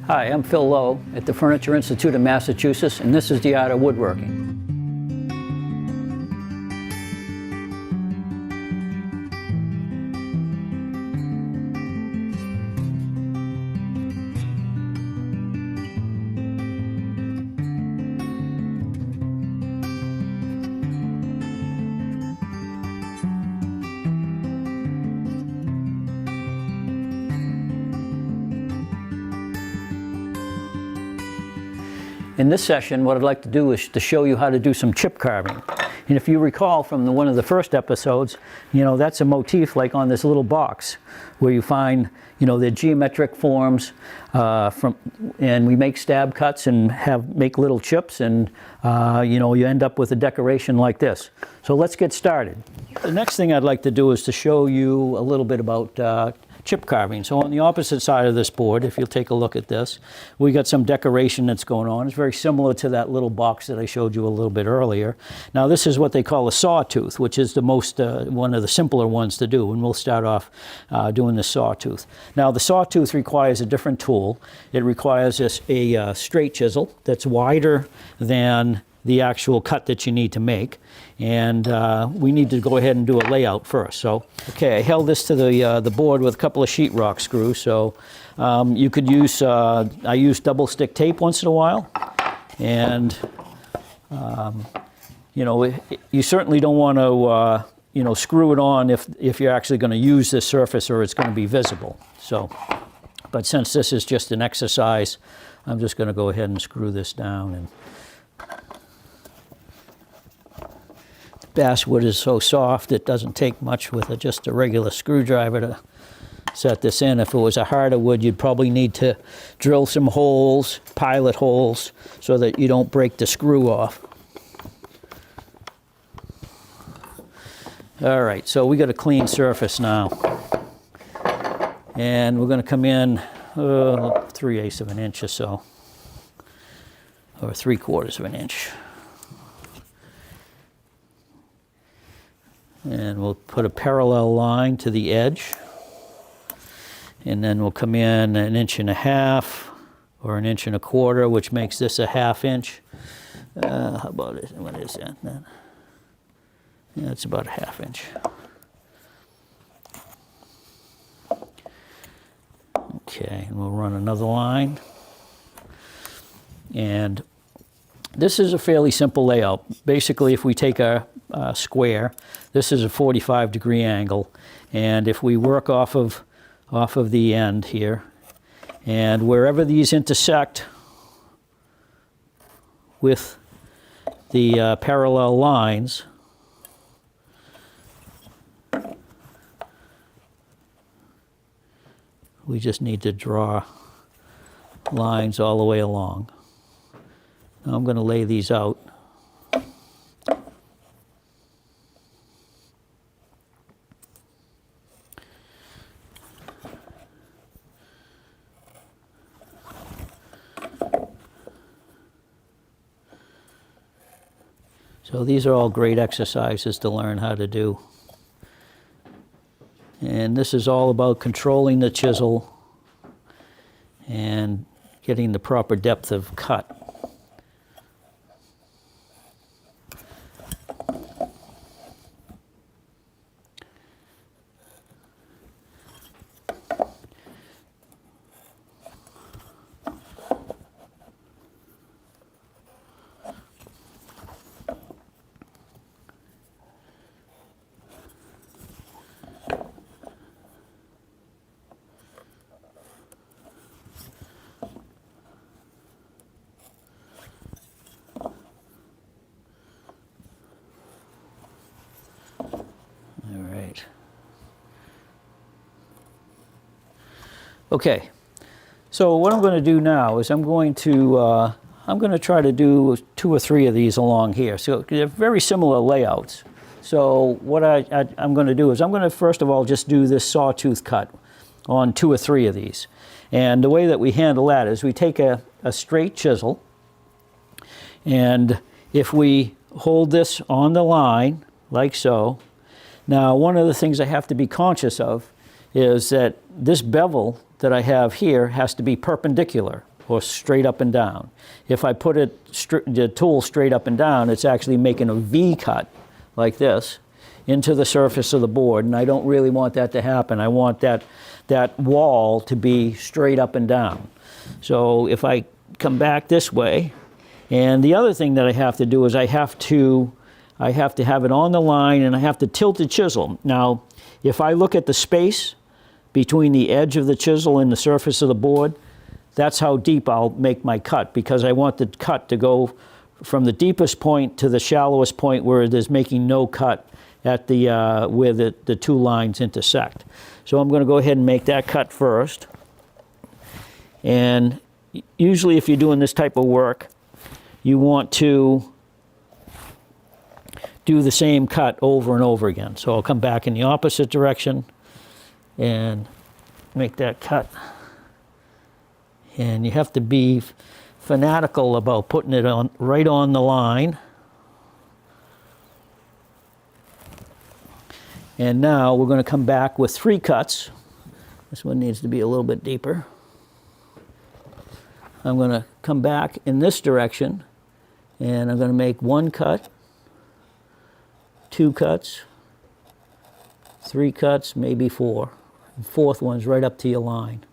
Hi, I'm Phil Lowe at the Furniture Institute of Massachusetts, and this is the Art of Woodworking. In this session, what I'd like to do is to show you how to do some chip carving. And if you recall from one of the first episodes, that's a motif like on this little box where you find, the geometric forms and we make stab cuts and make little chips, and you end up with a decoration like this. So let's get started. The next thing I'd like to do is to show you a little bit about chip carving. So on the opposite side of this board, if you'll take a look at this, we got some decoration that's going on. It's very similar to that little box that I showed you a little bit earlier. Now this is what they call a sawtooth, which is the one of the simpler ones to do, and we'll start off doing the sawtooth. Now the sawtooth requires a different tool. It requires a straight chisel that's wider than the actual cut that you need to make, and we need to go ahead and do a layout first. So, okay, I held this to the board with a couple of sheetrock screws. So you could use, I use double stick tape once in a while, and you certainly don't want to screw it on if you're actually going to use this surface or it's going to be visible. So, but since this is just an exercise, I'm just going to go ahead and screw this down. And basswood is so soft it doesn't take much with just a regular screwdriver to set this in. If it was a harder wood, you'd probably need to drill some holes, pilot holes, so that you don't break the screw off. All right, so we got a clean surface now, and we're going to come in 3/8 of an inch or so, or 3/4 of an inch. And we'll put a parallel line to the edge, and then we'll come in 1.5 inches or 1 1/4 inches, which makes this a 1/2 inch. How about it? What is that? Yeah, it's about a 1/2 inch. Okay, and we'll run another line. And this is a fairly simple layout. Basically, if we take a square, this is a 45-degree angle, and if we work off of the end here, and wherever these intersect with the parallel lines, we just need to draw lines all the way along. Now I'm going to lay these out. So these are all great exercises to learn how to do. And this is all about controlling the chisel and getting the proper depth of cut. Okay, so what I'm going to do now is I'm going to try to do 2 or 3 of these along here. So they're very similar layouts. So what I'm going to do is I'm going to first of all just do this sawtooth cut on 2 or 3 of these. And the way that we handle that is we take a straight chisel, and if we hold this on the line like so. Now, one of the things I have to be conscious of is that this bevel that I have here has to be perpendicular or straight up and down. If I put the tool straight up and down, it's actually making a V cut like this into the surface of the board, and I don't really want that to happen. I want that wall to be straight up and down. So if I come back this way, and the other thing that I have to do is I have to have it on the line, and I have to tilt the chisel. Now, if I look at the space between the edge of the chisel and the surface of the board, that's how deep I'll make my cut, because I want the cut to go from the deepest point to the shallowest point where it is making no cut at the where the two lines intersect. So I'm going to go ahead and make that cut first. And usually if you're doing this type of work, you want to do the same cut over and over again. So I'll come back in the opposite direction and make that cut. And you have to be fanatical about putting it on right on the line. And now we're going to come back with 3 cuts. This one needs to be a little bit deeper. I'm going to come back in this direction, and I'm going to make 1 cut, 2 cuts, 3 cuts, maybe 4. The 4th one's right up to your line.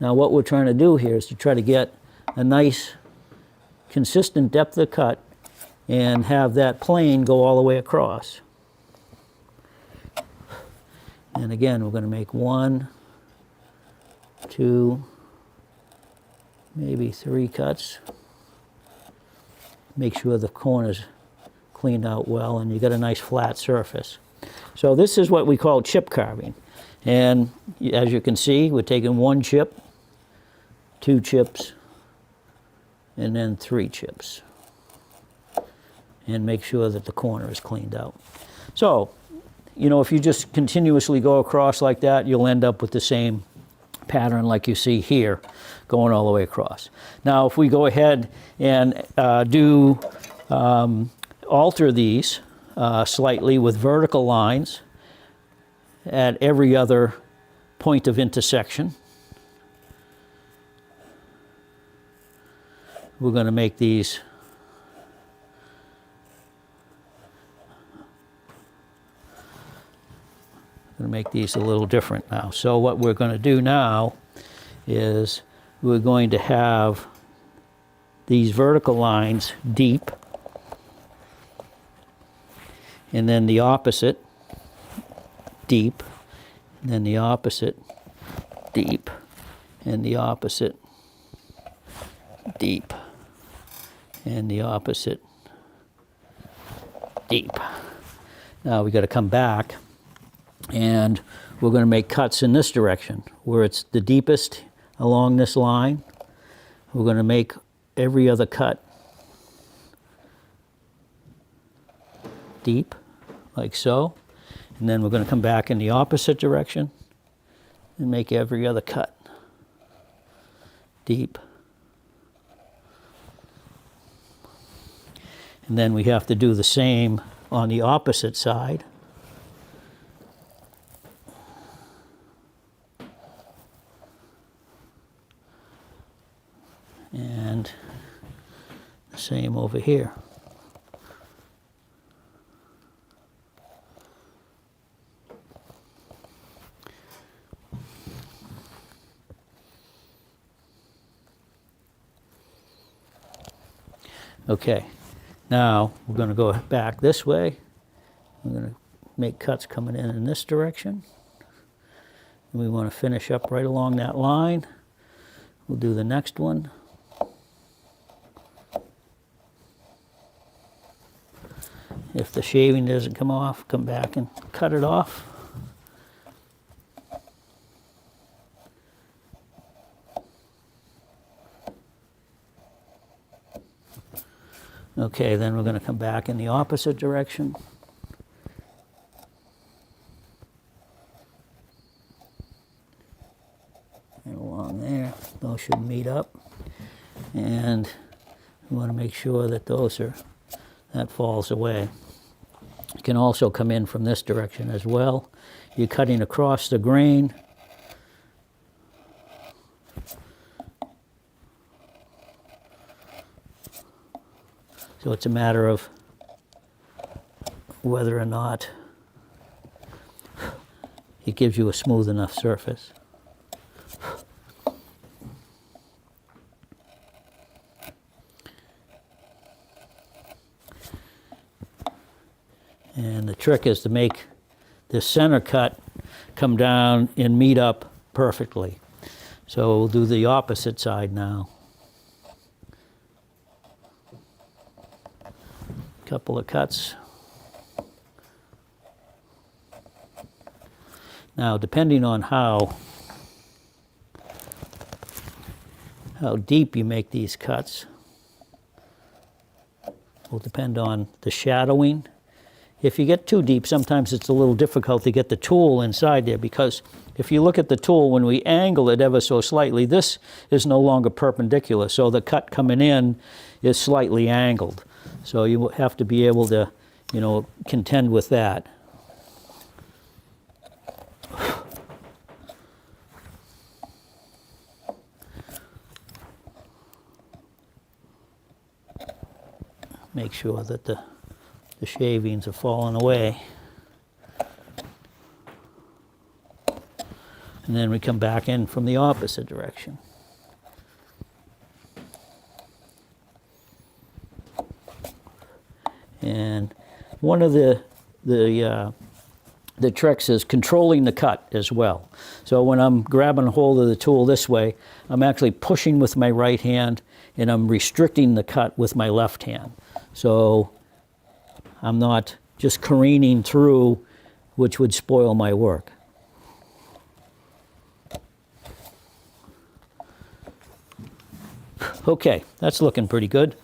Now what we're trying to do here is to try to get a nice consistent depth of cut and have that plane go all the way across. And again, we're going to make 1, 2, maybe 3 cuts. Make sure the corners cleaned out well and you got a nice flat surface. So this is what we call chip carving. And as you can see, we're taking 1 chip, 2 chips, and then 3 chips. And make sure that the corner is cleaned out. So, you know, if you just continuously go across like that, you'll end up with the same pattern like you see here, going all the way across. Now, if we go ahead and alter these slightly with vertical lines at every other point of intersection, we're going to make these a little different now. So what we're going to do now is we're going to have these vertical lines deep, and then the opposite deep, and then the opposite deep, and the opposite deep, and the opposite deep. Now we got to come back, and we're going to make cuts in this direction where it's the deepest along this line. We're going to make every other cut deep, like so. And then we're going to come back in the opposite direction and make every other cut deep. And then we have to do the same on the opposite side. And the same over here. Okay, now we're going to go back this way. We're going to make cuts coming in this direction. And we want to finish up right along that line. We'll do the next one. If the shaving doesn't come off, come back and cut it off. Okay, then we're going to come back in the opposite direction. And along there, those should meet up. And we want to make sure that that falls away. You can also come in from this direction as well. You're cutting across the grain. So it's a matter of whether or not it gives you a smooth enough surface. And the trick is to make this center cut come down and meet up perfectly. So we'll do the opposite side now. Couple of cuts. Now, depending on how deep you make these cuts will depend on the shadowing. If you get too deep, sometimes it's a little difficult to get the tool inside there, because if you look at the tool, when we angle it ever so slightly, this is no longer perpendicular, so the cut coming in is slightly angled. So you have to be able to, contend with that. Make sure that the shavings are falling away. And then we come back in from the opposite direction. And one of the tricks is controlling the cut as well. So when I'm grabbing a hold of the tool this way, I'm actually pushing with my right hand and I'm restricting the cut with my left hand. So I'm not just careening through, which would spoil my work. Okay, that's looking pretty good.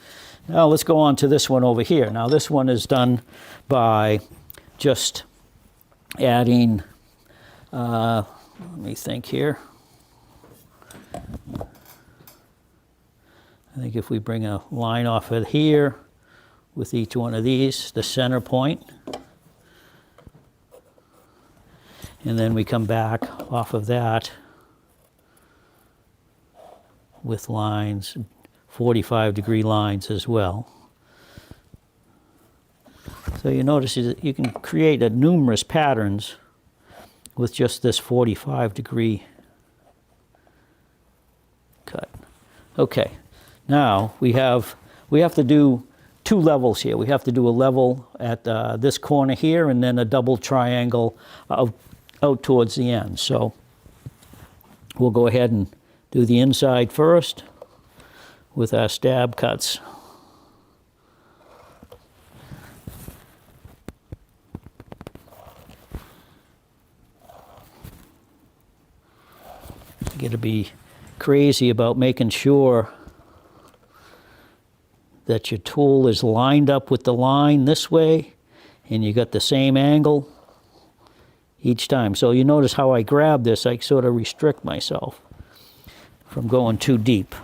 Now let's go on to this one over here. Now this one is done by just adding, let me think here. I think if we bring a line off of here with each one of these, the center point, and then we come back off of that with lines, 45-degree lines as well. So you notice that you can create numerous patterns with just this 45-degree cut. Okay, now we have to do two levels here. We have to do a level at this corner here, and then a double triangle out towards the end. So we'll go ahead and do the inside first with our stab cuts. You got to be crazy about making sure that your tool is lined up with the line this way, and you got the same angle each time. So you notice how I grab this, I sort of restrict myself from going too deep.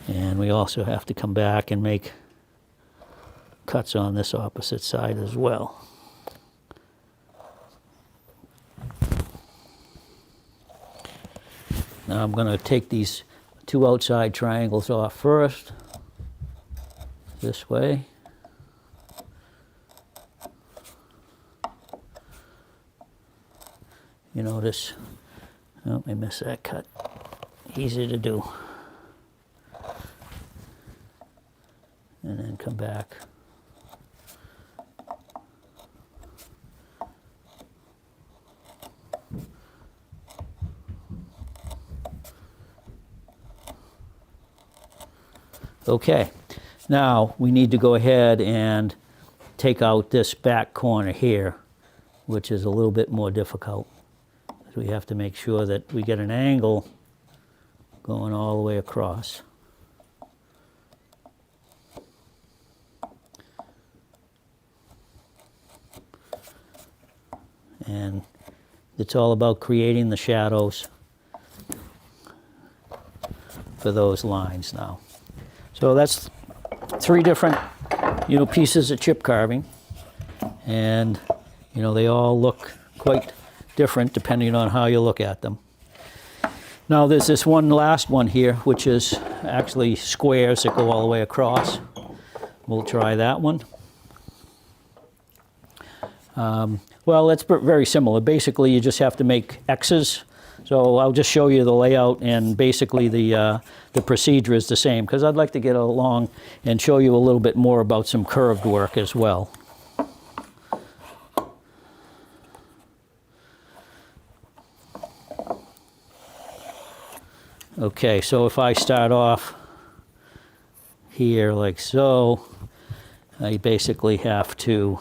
And we also have to come back and make cuts on this opposite side as well. Now I'm going to take these two outside triangles off first, this way. You notice, oh, I missed that cut. Easy to do. And then come back. Okay, now we need to go ahead and take out this back corner here, which is a little bit more difficult. We have to make sure that we get an angle going all the way across. And it's all about creating the shadows for those lines now. So that's three different, pieces of chip carving, and they all look quite different depending on how you look at them. Now there's this one last one here, which is actually squares that go all the way across. We'll try that one. Well, it's very similar. Basically, you just have to make X's. So I'll just show you the layout, and basically the procedure is the same, because I'd like to get along and show you a little bit more about some curved work as well. Okay, so if I start off here like so, I basically have to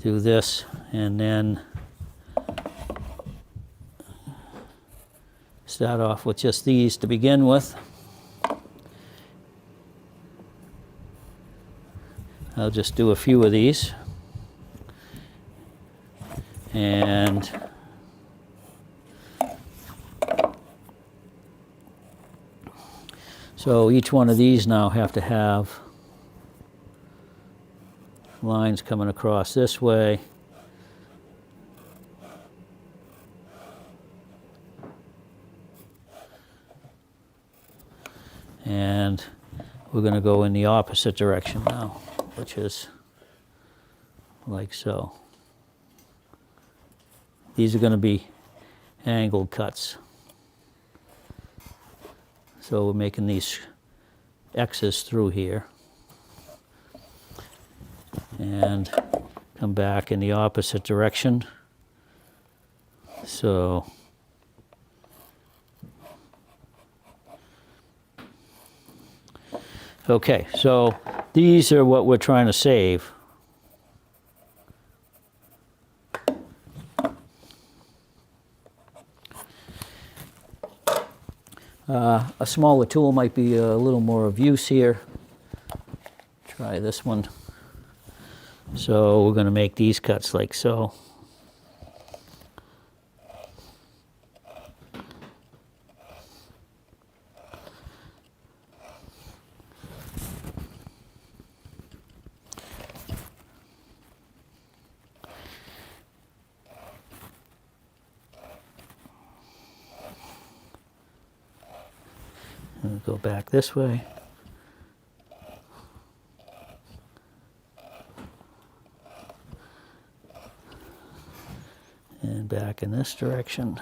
do this and then start off with just these to begin with. I'll just do a few of these. And so each one of these now have to have lines coming across this way. And we're going to go in the opposite direction now, which is like so. These are going to be angled cuts. So we're making these X's through here. And come back in the opposite direction. So okay, so these are what we're trying to save. A smaller tool might be a little more of use here. Try this one. So we're going to make these cuts like so. And go back this way. And back in this direction.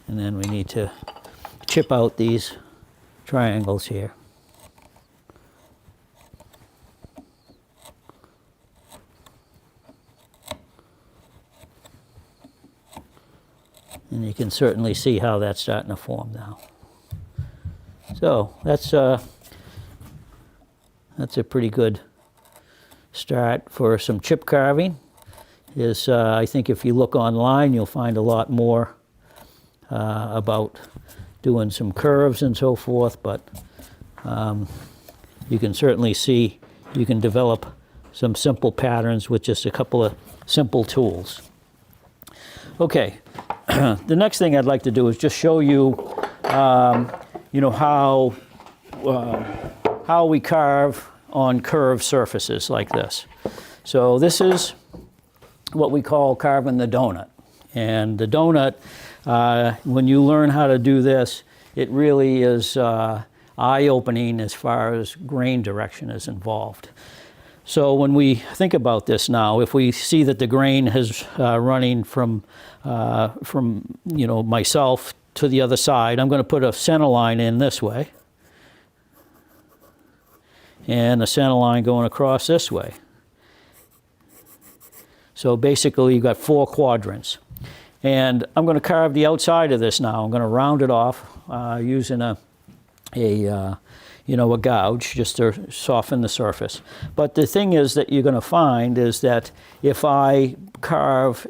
And then we need to chip out these triangles here. And you can certainly see how that's starting to form now. So that's a pretty good start for some chip carving. I think if you look online, you'll find a lot more about doing some curves and so forth, but you can certainly see you can develop some simple patterns with just a couple of simple tools. Okay, the next thing I'd like to do is just show you, how we carve on curved surfaces like this. So this is what we call carving the donut. And the donut, when you learn how to do this, it really is eye-opening as far as grain direction is involved. So when we think about this now, if we see that the grain is running from myself to the other side, I'm going to put a center line in this way, and a center line going across this way. So basically you've got 4 quadrants. And I'm going to carve the outside of this now. I'm going to round it off using a gouge just to soften the surface. But the thing is that you're going to find is that if I carve,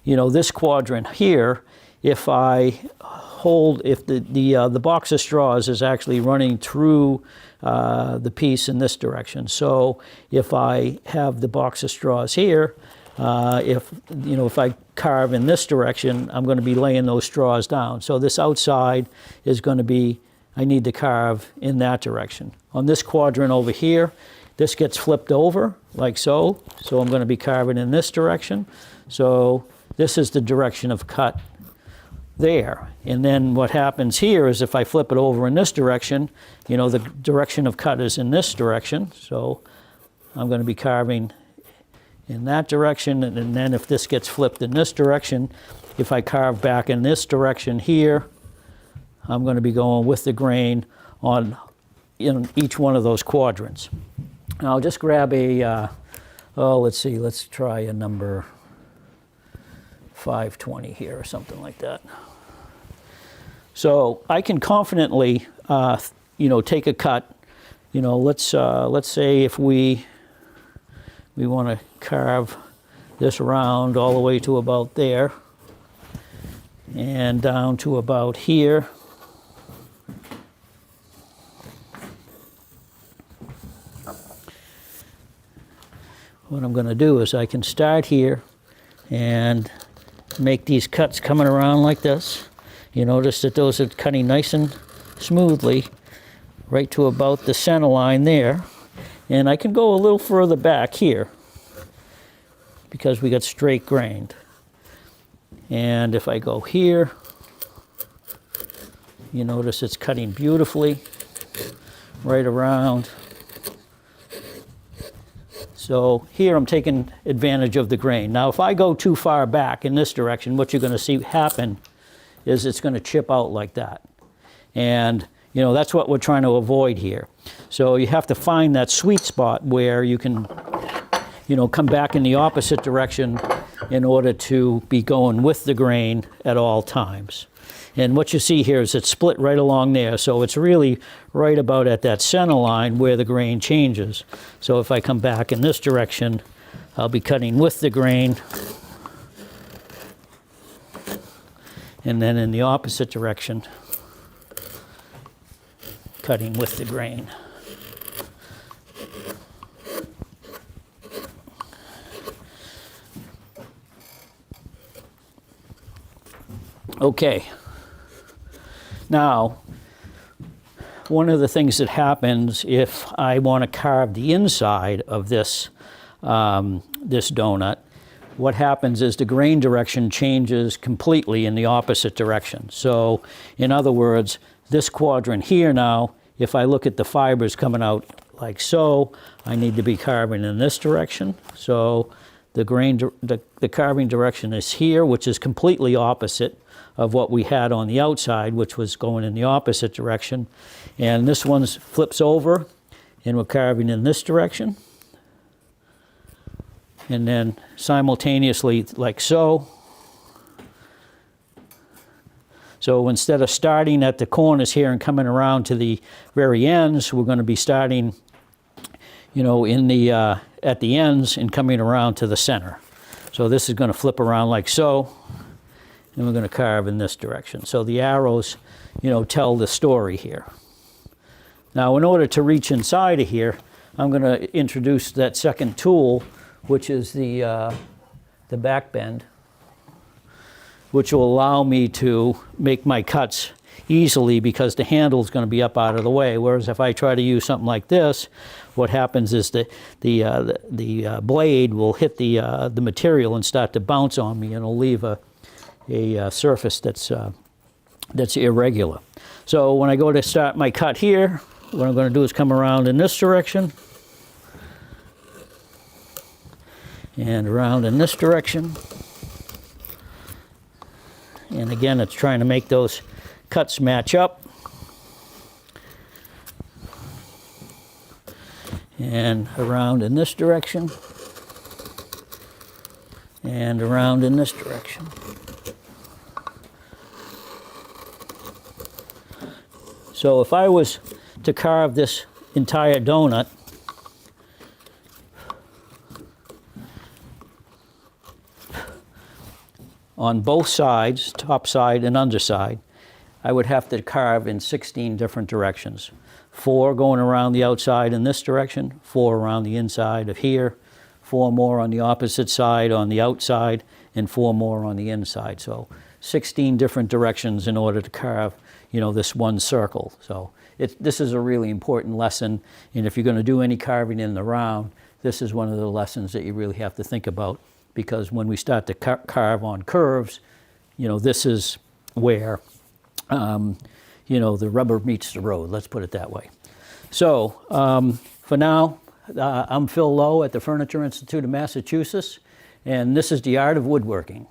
this quadrant here, if the box of straws is actually running through the piece in this direction. So if I have the box of straws here, if I carve in this direction, I'm going to be laying those straws down. So this outside is going to be I need to carve in that direction. On this quadrant over here, this gets flipped over like so. So I'm going to be carving in this direction. So this is the direction of cut there. And then what happens here is if I flip it over in this direction, you know, the direction of cut is in this direction. So I'm going to be carving in that direction. And then if this gets flipped in this direction, if I carve back in this direction here, I'm going to be going with the grain on in each one of those quadrants. Now I'll just grab a, let's see, let's try a number 520 here or something like that. So I can confidently, you know, take a cut. You know, let's say if we want to carve this around all the way to about there and down to about here. What I'm going to do is I can start here and make these cuts coming around like this. You notice that those are cutting nice and smoothly right to about the center line there. And I can go a little further back here because we got straight grained. And if I go here, you notice it's cutting beautifully right around. So here I'm taking advantage of the grain. Now if I go too far back in this direction, what you're going to see happen is it's going to chip out like that. And you know, that's what we're trying to avoid here. So you have to find that sweet spot where you can, you know, come back in the opposite direction in order to be going with the grain at all times. And what you see here is it's split right along there, so it's really right about at that center line where the grain changes. So if I come back in this direction, I'll be cutting with the grain, and then in the opposite direction, cutting with the grain. Okay. Now, one of the things that happens if I want to carve the inside of this, this donut, what happens is the grain direction changes completely in the opposite direction. So, in other words, this quadrant here now, if I look at the fibers coming out like so, I need to be carving in this direction. So the carving direction is here, which is completely opposite of what we had on the outside, which was going in the opposite direction. And this one flips over, and we're carving in this direction. And then simultaneously like so. So instead of starting at the corners here and coming around to the very ends, we're going to be starting, you know, in the at the ends and coming around to the center. So this is going to flip around like so, and we're going to carve in this direction. So the arrows, you know, tell the story here. Now, in order to reach inside of here, I'm going to introduce that second tool, which is the back bend, which will allow me to make my cuts easily because the handle is going to be up out of the way. Whereas if I try to use something like this, what happens is that the blade will hit the material and start to bounce on me, and it'll leave a surface that's irregular. So when I go to start my cut here, what I'm going to do is come around in this direction and around in this direction. And again, it's trying to make those cuts match up. And around in this direction. And around in this direction. So if I was to carve this entire donut, on both sides, top side and underside, I would have to carve in 16 different directions. 4 going around the outside in this direction, 4 around the inside of here, 4 more on the opposite side on the outside, and 4 more on the inside. So 16 different directions in order to carve, you know, this one circle. So this is a really important lesson, and if you're going to do any carving in the round, this is one of the lessons that you really have to think about, because when we start to carve on curves, you know, this is where, you know, the rubber meets the road, let's put it that way. So for now, I'm Phil Lowe at the Furniture Institute of Massachusetts, and this is the Art of Woodworking.